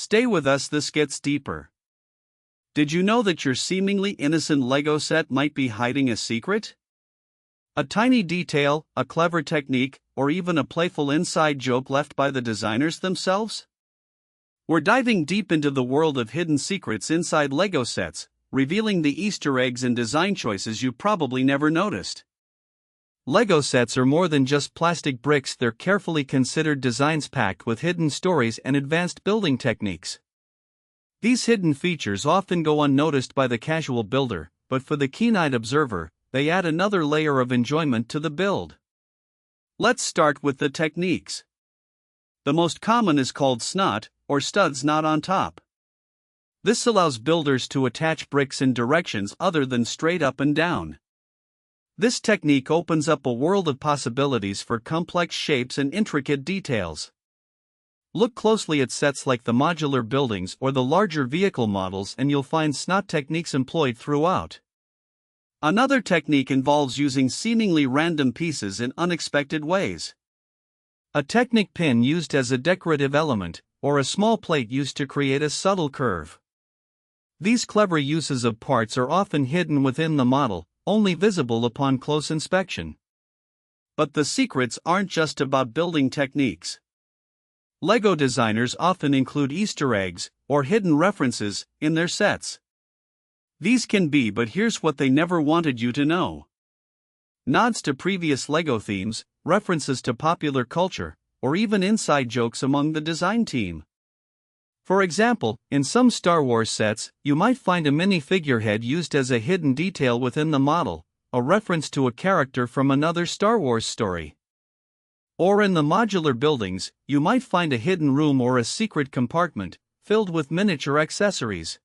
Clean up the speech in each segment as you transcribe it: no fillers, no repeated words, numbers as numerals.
Stay with us, this gets deeper. Did you know that your seemingly innocent Lego set might be hiding a secret? A tiny detail, a clever technique, or even a playful inside joke left by the designers themselves? We're diving deep into the world of hidden secrets inside Lego sets, revealing the Easter eggs and design choices you probably never noticed. Lego sets are more than just plastic bricks, they're carefully considered designs packed with hidden stories and advanced building techniques. These hidden features often go unnoticed by the casual builder, but for the keen-eyed observer, they add another layer of enjoyment to the build. Let's start with the techniques. The most common is called snot, or studs knot on top. This allows builders to attach bricks in directions other than straight up and down. This technique opens up a world of possibilities for complex shapes and intricate details. Look closely at sets like the modular buildings or the larger vehicle models and you'll find snot techniques employed throughout. Another technique involves using seemingly random pieces in unexpected ways. A technique pin used as a decorative element, or a small plate used to create a subtle curve. These clever uses of parts are often hidden within the model, only visible upon close inspection. But the secrets aren't just about building techniques. Lego designers often include Easter eggs, or hidden references, in their sets. These can be, but here's what they never wanted you to know: nods to previous Lego themes, references to popular culture, or even inside jokes among the design team. For example, in some Star Wars sets, you might find a mini figurehead used as a hidden detail within the model, a reference to a character from another Star Wars story. Or in the modular buildings, you might find a hidden room or a secret compartment, filled with miniature accessories.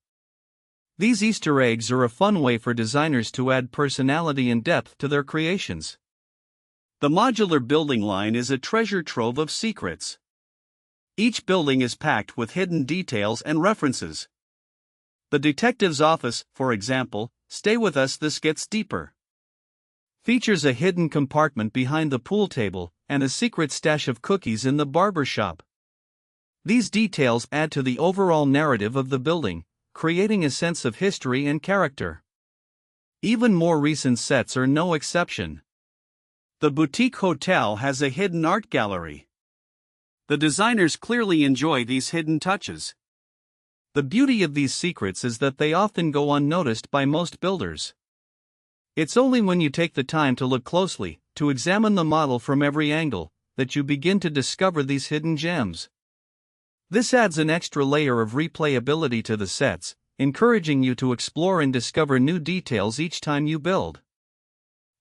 These Easter eggs are a fun way for designers to add personality and depth to their creations. The modular building line is a treasure trove of secrets. Each building is packed with hidden details and references. The detective's office, for example, stay with us, this gets deeper, features a hidden compartment behind the pool table and a secret stash of cookies in the barber shop. These details add to the overall narrative of the building, creating a sense of history and character. Even more recent sets are no exception. The boutique hotel has a hidden art gallery. The designers clearly enjoy these hidden touches. The beauty of these secrets is that they often go unnoticed by most builders. It's only when you take the time to look closely, to examine the model from every angle, that you begin to discover these hidden gems. This adds an extra layer of replayability to the sets, encouraging you to explore and discover new details each time you build.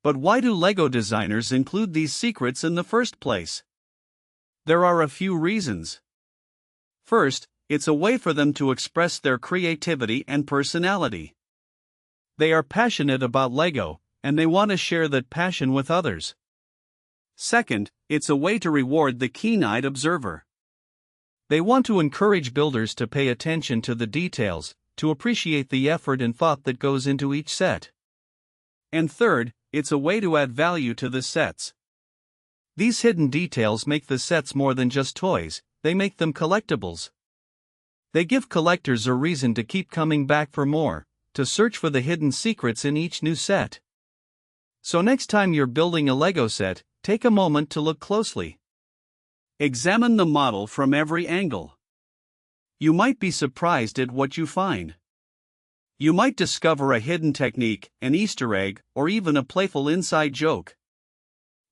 But why do Lego designers include these secrets in the first place? There are a few reasons. First, it's a way for them to express their creativity and personality. They are passionate about Lego, and they want to share that passion with others. Second, it's a way to reward the keen-eyed observer. They want to encourage builders to pay attention to the details, to appreciate the effort and thought that goes into each set. And third, it's a way to add value to the sets. These hidden details make the sets more than just toys, they make them collectibles. They give collectors a reason to keep coming back for more, to search for the hidden secrets in each new set. So next time you're building a Lego set, take a moment to look closely. Examine the model from every angle. You might be surprised at what you find. You might discover a hidden technique, an Easter egg, or even a playful inside joke.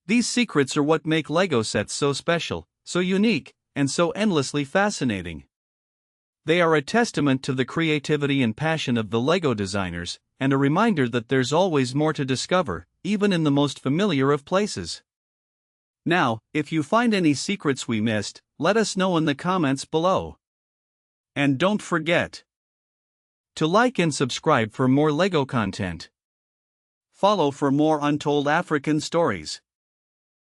These secrets are what make Lego sets so special, so unique, and so endlessly fascinating. They are a testament to the creativity and passion of the Lego designers, and a reminder that there's always more to discover, even in the most familiar of places. Now, if you find any secrets we missed, let us know in the comments below. And don't forget to like and subscribe for more Lego content. Follow for more untold African stories.